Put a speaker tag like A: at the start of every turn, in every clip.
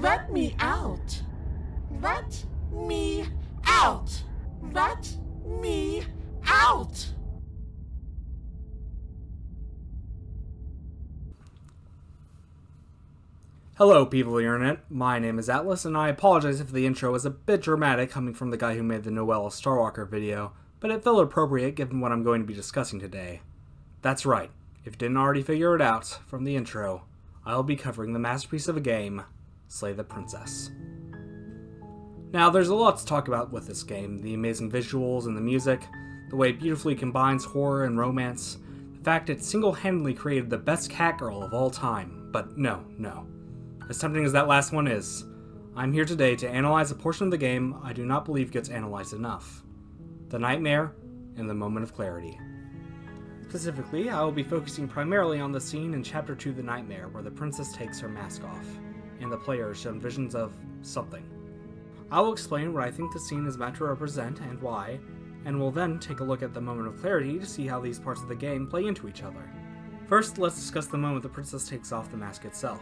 A: Let me out. Let me out. Let me out.
B: Hello, people of the internet. My name is Atlas, and I apologize if the intro was a bit dramatic coming from the guy who made the Noella Starwalker video, but it felt appropriate given what I'm going to be discussing today. That's right, if you didn't already figure it out from the intro, I'll be covering the masterpiece of a game, Slay the Princess. Now, there's a lot to talk about with this game, the amazing visuals and the music, the way it beautifully combines horror and romance, the fact it single-handedly created the best cat girl of all time, but no. As tempting as that last one is, I'm here today to analyze a portion of the game I do not believe gets analyzed enough. The Nightmare and the Moment of Clarity. Specifically, I will be focusing primarily on the scene in Chapter 2 The Nightmare where the princess takes her mask off, and the player is shown visions of something. I will explain what I think the scene is meant to represent and why, and will then take a look at the Moment of Clarity to see how these parts of the game play into each other. First, let's discuss the moment the princess takes off the mask itself.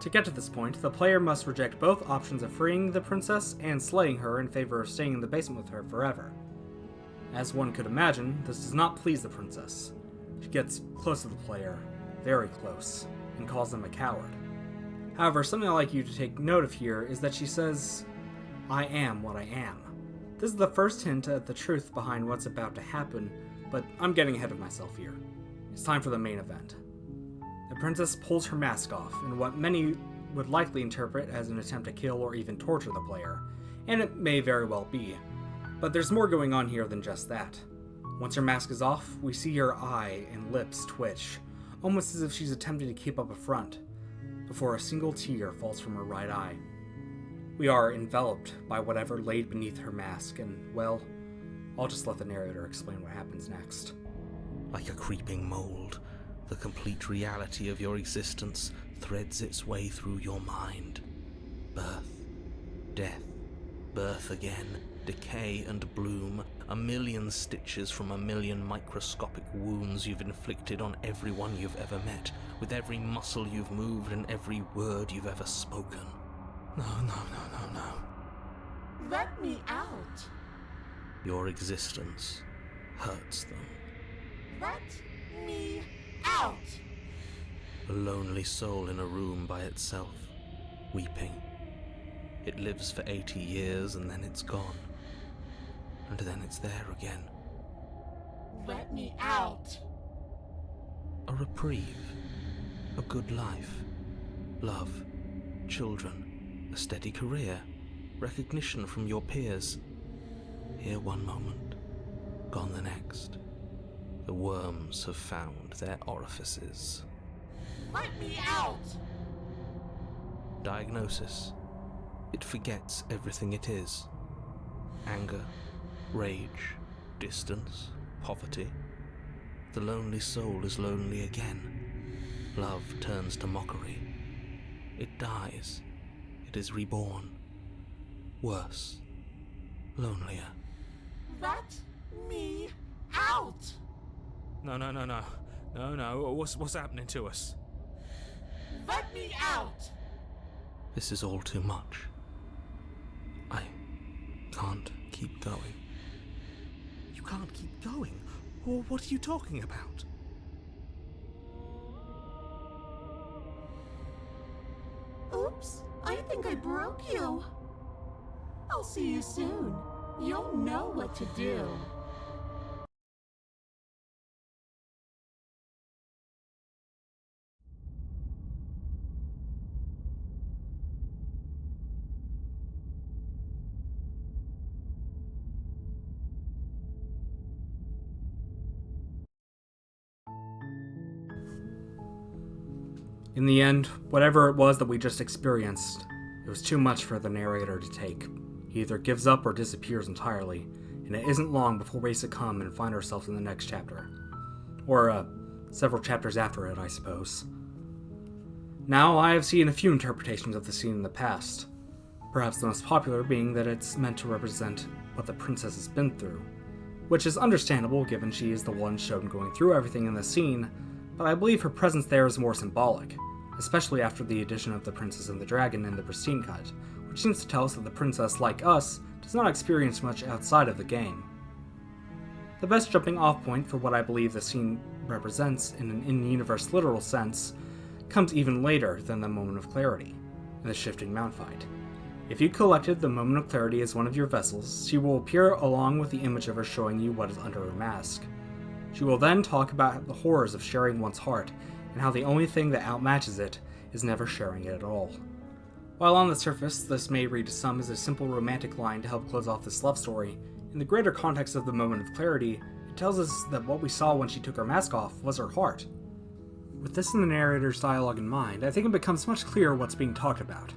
B: To get to this point, the player must reject both options of freeing the princess and slaying her in favor of staying in the basement with her forever. As one could imagine, this does not please the princess. She gets close to the player, very close, and calls them a coward. However, something I'd like you to take note of here is that she says, "I am what I am." This is the first hint at the truth behind what's about to happen, but I'm getting ahead of myself here. It's time for the main event. The princess pulls her mask off in what many would likely interpret as an attempt to kill or even torture the player, and it may very well be. But there's more going on here than just that. Once her mask is off, we see her eye and lips twitch, almost as if she's attempting to keep up a front, before a single tear falls from her right eye. We are enveloped by whatever laid beneath her mask, and, well, I'll just let the narrator explain what happens next.
C: Like a creeping mold, the complete reality of your existence threads its way through your mind. Birth, death, birth again, decay and bloom, a million stitches from a million microscopic wounds you've inflicted on everyone you've ever met, with every muscle you've moved and every word you've ever spoken. No.
A: Let me out.
C: Your existence hurts them.
A: Let me out.
C: A lonely soul in a room by itself, weeping. It lives for 80 years and then it's gone. And then it's there again.
A: Let me out.
C: A reprieve. A good life. Love. Children. A steady career. Recognition from your peers. Here one moment. Gone the next. The worms have found their orifices.
A: Let me out.
C: Diagnosis. It forgets everything it is. Anger, rage, distance, poverty. The lonely soul is lonely again. Love turns to mockery. It dies. It is reborn. Worse. Lonelier.
A: Let me out.
D: No. What's happening to us?
A: Let me out.
C: This is all too much. I can't keep going.
D: You can't keep going? Or what are you talking about?
A: Oops, I think I broke you. I'll see you soon. You'll know what to do.
B: In the end, whatever it was that we just experienced, it was too much for the narrator to take. He either gives up or disappears entirely, and it isn't long before we succumb and find ourselves in the next chapter. Or, several chapters after it, I suppose. Now, I have seen a few interpretations of the scene in the past, perhaps the most popular being that it's meant to represent what the princess has been through, which is understandable given she is the one shown going through everything in the scene, but I believe her presence there is more symbolic. especially after the addition of the Princess and the Dragon in the Pristine cut, which seems to tell us that the princess, like us, does not experience much outside of the game. The best jumping off point for what I believe the scene represents in an in-universe literal sense comes even later than the Moment of Clarity, in the Shifting Mount fight. If you collected the Moment of Clarity as one of your vessels, she will appear along with the image of her showing you what is under her mask. She will then talk about the horrors of sharing one's heart, and how the only thing that outmatches it is never sharing it at all. While on the surface, this may read to some as a simple romantic line to help close off this love story, in the greater context of the Moment of Clarity, it tells us that what we saw when she took her mask off was her heart. With this in the narrator's dialogue in mind, I think it becomes much clearer what's being talked about.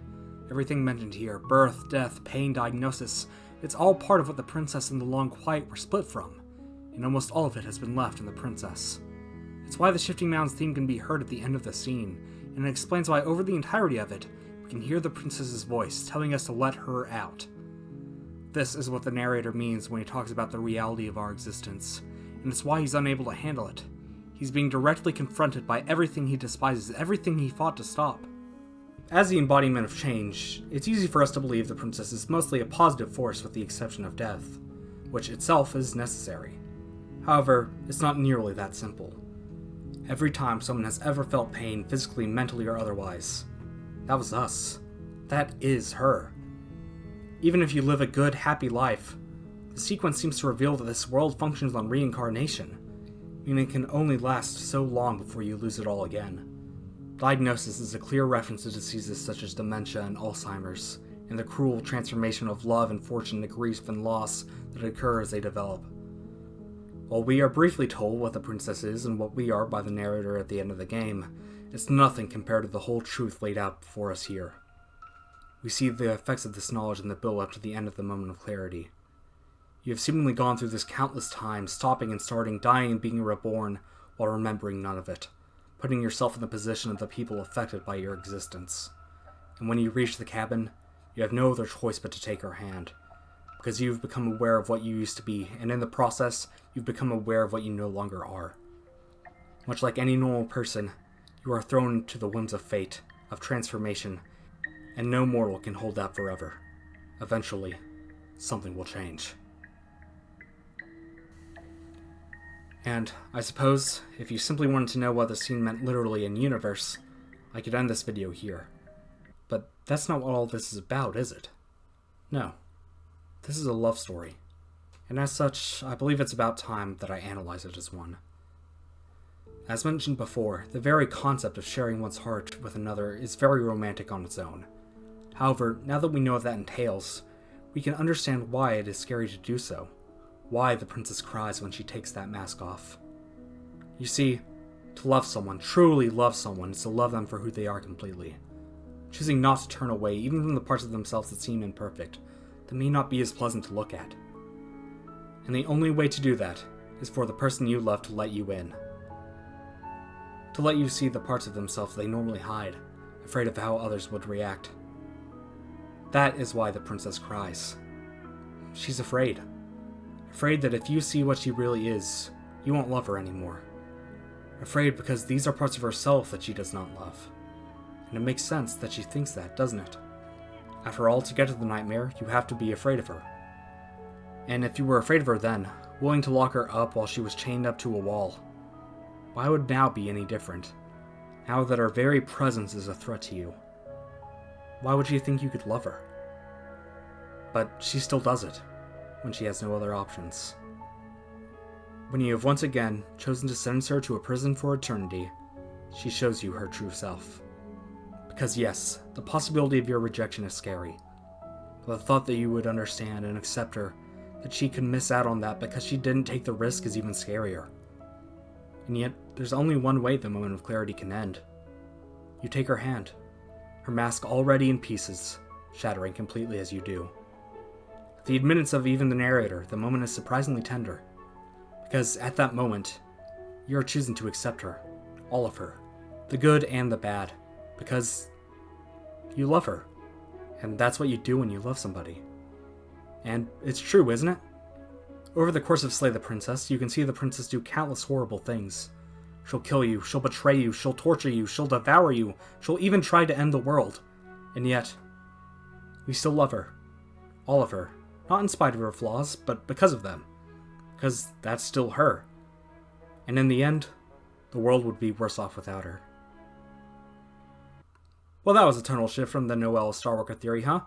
B: Everything mentioned here, birth, death, pain, diagnosis, it's all part of what the princess and the Long Quiet were split from, and almost all of it has been left in the princess. It's why the Shifting Mounds theme can be heard at the end of the scene, and it explains why over the entirety of it, we can hear the princess's voice telling us to let her out. This is what the narrator means when he talks about the reality of our existence, and it's why he's unable to handle it. He's being directly confronted by everything he despises, everything he fought to stop. As the embodiment of change, it's easy for us to believe the princess is mostly a positive force with the exception of death, which itself is necessary. However, it's not nearly that simple. Every time someone has ever felt pain, physically, mentally, or otherwise, that was us. That is her. Even if you live a good, happy life, the sequence seems to reveal that this world functions on reincarnation, meaning it can only last so long before you lose it all again. Diagnosis is a clear reference to diseases such as dementia and Alzheimer's, and the cruel transformation of love and fortune to grief and loss that occur as they develop. While we are briefly told what the princess is and what we are by the narrator at the end of the game, it's nothing compared to the whole truth laid out before us here. We see the effects of this knowledge in the build-up to the end of the Moment of Clarity. You have seemingly gone through this countless times, stopping and starting, dying and being reborn, while remembering none of it, putting yourself in the position of the people affected by your existence. And when you reach the cabin, you have no other choice but to take her hand, because you've become aware of what you used to be, and in the process, you've become aware of what you no longer are. Much like any normal person, you are thrown to the whims of fate, of transformation, and no mortal can hold that forever. Eventually, something will change. And I suppose, if you simply wanted to know what the scene meant literally in universe, I could end this video here. But that's not what all this is about, is it? No. This is a love story. And as such, I believe it's about time that I analyze it as one. As mentioned before, the very concept of sharing one's heart with another is very romantic on its own. However, now that we know what that entails, we can understand why it is scary to do so. Why the princess cries when she takes that mask off. You see, to love someone, truly love someone, is to love them for who they are completely. Choosing not to turn away, even from the parts of themselves that seem imperfect, that may not be as pleasant to look at. And the only way to do that is for the person you love to let you in. To let you see the parts of themselves they normally hide, afraid of how others would react. That is why the princess cries. She's afraid. Afraid that if you see what she really is, you won't love her anymore. Afraid because these are parts of herself that she does not love. And it makes sense that she thinks that, doesn't it? After all, to get to the nightmare, you have to be afraid of her. And if you were afraid of her then, willing to lock her up while she was chained up to a wall, why would now be any different? Now that her very presence is a threat to you. Why would you think you could love her? But she still does it, when she has no other options. When you have once again chosen to sentence her to a prison for eternity, she shows you her true self. Because yes, the possibility of your rejection is scary, but the thought that you would understand and accept her, that she could miss out on that because she didn't take the risk, is even scarier. And yet, there's only one way the Moment of Clarity can end. You take her hand, her mask already in pieces, shattering completely as you do. The admittance of even the narrator, the moment is surprisingly tender, because at that moment, you are choosing to accept her, all of her, the good and the bad, because you love her, and that's what you do when you love somebody. And it's true, isn't it? Over the course of Slay the Princess, you can see the princess do countless horrible things, She'll kill you, she'll betray you, she'll torture you, she'll devour you, she'll even try to end the world. And yet, we still love her. All of her. Not in spite of her flaws, but because of them. Because that's still her. And in the end, the world would be worse off without her. Well, that was a tonal shift from the Noelle Starwalker theory, huh?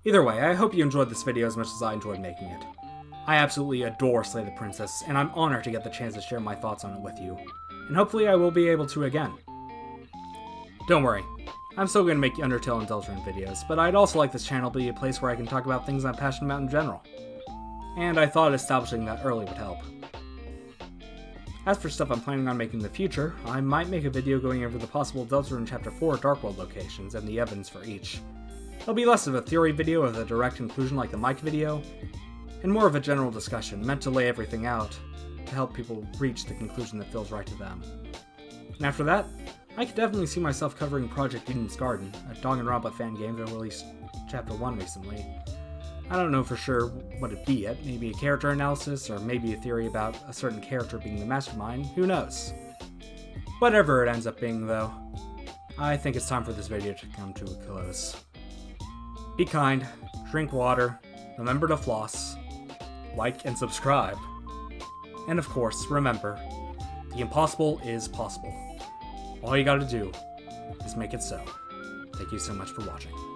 B: Either way, I hope you enjoyed this video as much as I enjoyed making it. I absolutely adore Slay the Princess, and I'm honored to get the chance to share my thoughts on it with you. And hopefully I will be able to again. Don't worry, I'm still going to make Undertale and Deltarune videos, but I'd also like this channel to be a place where I can talk about things I'm passionate about in general. And I thought establishing that early would help. As for stuff I'm planning on making in the future, I might make a video going over the possible Deltarune Chapter 4 Dark World locations and the evidence for each. It'll be less of a theory video with a direct conclusion like the Mike video, and more of a general discussion meant to lay everything out to help people reach the conclusion that feels right to them. And after that, I could definitely see myself covering Project Eden's Garden, a Danganronpa fan game that released Chapter 1 recently. I don't know for sure what it'd be yet, maybe a character analysis, or maybe a theory about a certain character being the mastermind, who knows. Whatever it ends up being though, I think it's time for this video to come to a close. Be kind, drink water, remember to floss, like and subscribe, and of course, remember, the impossible is possible. All you gotta do is make it so. Thank you so much for watching.